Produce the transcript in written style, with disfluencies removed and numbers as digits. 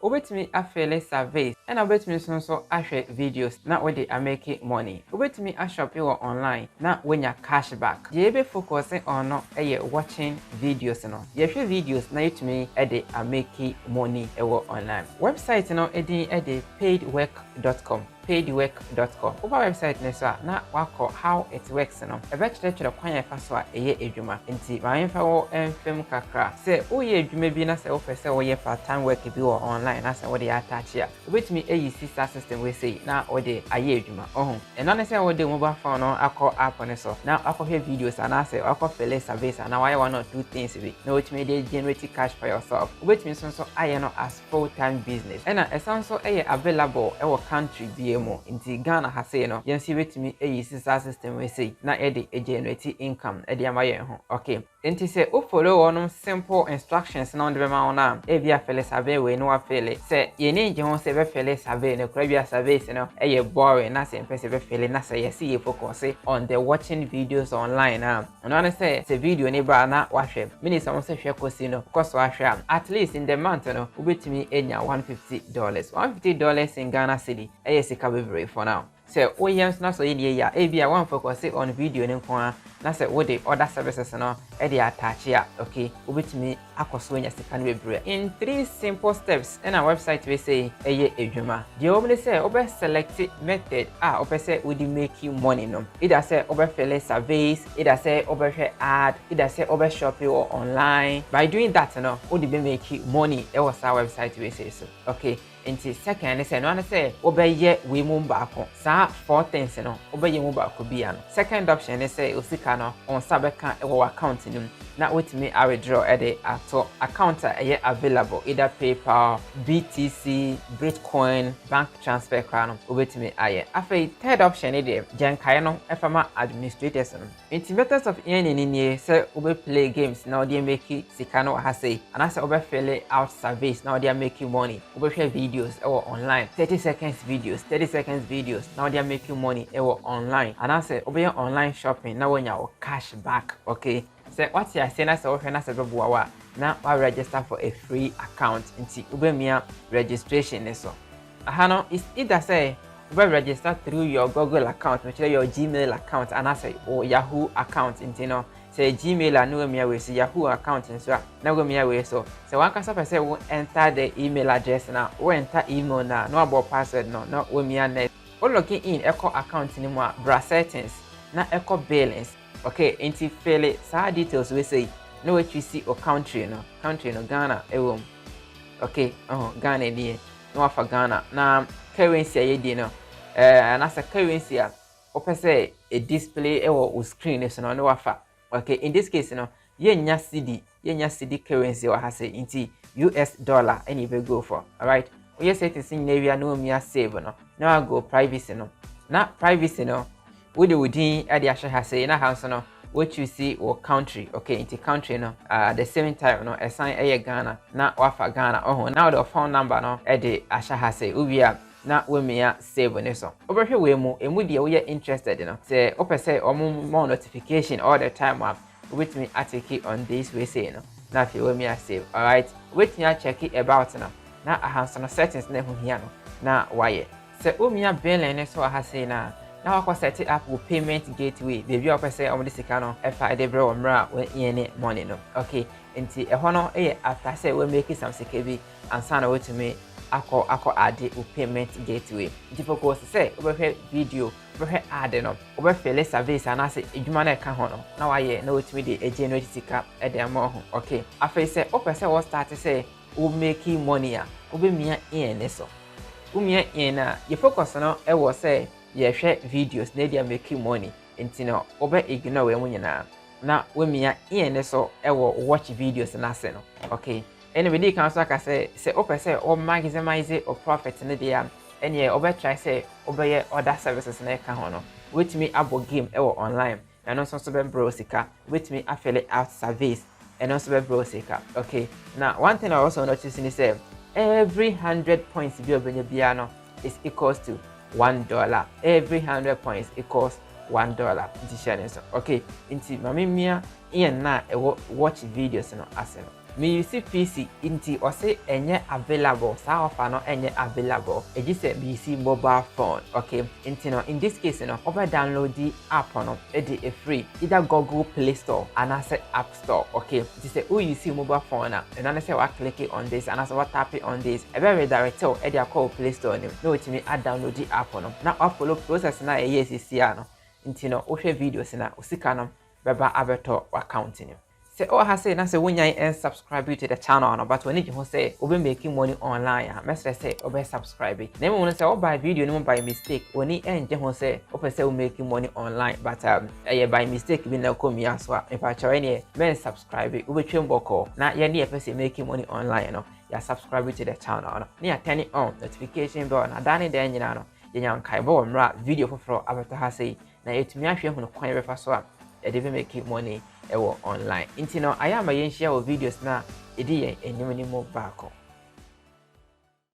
Obetumi afele surveys and obetumi so ahwe videos na we dey make money. Obetumi a shop you online na when ya cashback. Ye be focusing on no watching videos no. Ye hwe videos na yetumi dey make money online. Website no edin paidwork.com. paidwork.com. Over website ne so na wako how it works no. Ebe chire kwan ya fa so a edwuma. Nti ma yemfa wo enfem kakra. Se oye edwuma bi na se wo pese wo ye part time work bi wo online na se wo dey attach ya. Obetumi eyi sister system we say na wo dey aye edwuma. Eno ne se wo dey mobile phone no akọ app ne so. Na akọhwe videos ana se akọfele service ana why one or two things bi. Na obetumi dey generate cash for yourself. Obetumi so aye no as full time business. Ena esan so available country bi mo nti Ghana ha say no yensi betumi eyi sister system we say na generate income amaye ho. Okay, nti se o follow on simple instructions na on the ma ona bia fele survey we no afele se ye ne nje ho se be fele survey ne kura bia survey no boring na se pese be fele na se ye see focus on the watching videos online no na say video ne bra na wahwe mini some se hwe kosi no because wahwe at least in the month no ubetumi enya $150 in Ghana city sika bebre for now. Se oyams na so ye ya bia one focus on video ne nko na se wo de other services no attach ya. Okay, ubetumi akoso enya sika ne bebre in 3 simple steps in our website we say edwuma. The only say obe select method obe say we make you money no. Either say obe fele surveys, either say obe share ad, either say obe shop you online. By doing that no, we be make you money was our website we say so. Okay, nti second say no say obeye we mu baako sa 4 things no obeye mu baako bia no. Second option is say osika no on sabeka account nim na wetimi withdraw ato account available either PayPal, BTC, Bitcoin, bank transfer no obetimi aye. After third option jankai no efama administrators no. Nti methods of earning say obe play games now they make sika no ha say and as obe fill out service now they make you money. Obe share videos online 30 seconds videos now they are making money online and I say over online shopping now when you cash back. Okay, so what you say na say we na say bebuawa na wa register for a free account nti ubemia registration so no is either say we register through your Google account, which is your Gmail account and I say or Yahoo account no say Gmail and no me we say Yahoo account so na go me we so one can say we enter the email address now we enter email now no about password no we me next we login in echo account ni mo bra settings na echo balance. Okay, into fairly sa details we say no what you see or country no Ghana okay Ghana ni no for Ghana na currency ye no and as a currency open say a display or screen so no wafa. Okay, in this case no yenya CD currency or has say into US dollar any we go for. All right, we say to sing area no me save no now I go privacy no na privacy no we do within at the asha say na house no what you see or country. Okay, into country no the same time no assign Ghana na wafa Ghana now the phone number no at the asha say ubia na we me save ne so obehwe we mu emu de we interested no say opese more notification all the time with me atiki on this we say no na fi we me save. All right, wait me check it about no na ahanso no settings na hu hia no na waye say o me billing ne so ha say na wako set up with payment gateway baby opese omde sika no efa de bre omra we yen money no. Okay, nti ehọ no after say we make some sika bi ansa na we me ako add payment gateway. Nti focus say obehwe video obehwe add no obefele service anase edwuma na ka ho no na waye na wetumi de generate sika de am ho. Okay, after say opese we start say we making money obemia ne so umia na you focus no was say ye share videos na dia making money nti no obe ignore we munyina na we mia ne so watch videos na se no. Okay, anyway they can so ka say opese o maximize o profit na dia ene obe try say obe other services na ka ho no with me abo game online and also so be browsika with me affiliate out service and also be browsika. Okay, now one thing I also noticed is say every 100 points biano is equals to $1. Every 100 points equals $1. Okay, inti mamimia na watch videos no aseno. me use PC inti or say enye available sa offer no enye available e just say me use mobile phone. Okay, inti no in this case no over download the app no e dey a free either Google Play Store and I say App Store. Okay, this say who you see mobile phone na and I say what click it on this and I say what tap it on this e be redirect you e dey call Play Store no with me add download the app no na follow process na e yes no inti no o hwe videos na o sika no beba abeto account ni. Say oh ha say na say when you and subscribe to the channel no but when you say we be making money online message say obe subscribe na me say oh buy video no by mistake oni enje ho say o say we making money online but by mistake bi na come here so if I try any men subscribe we twem boko na ye na say making money online no ya subscribe to the channel no na turn on notification bell na dane den nyina no ye nyan kai bo mra video foforo abeto ha say na etumi ahwe hu no kwan befa so a e dey make money online. Inti no ayama yenhia wo videos na edi yen enimni mo baako.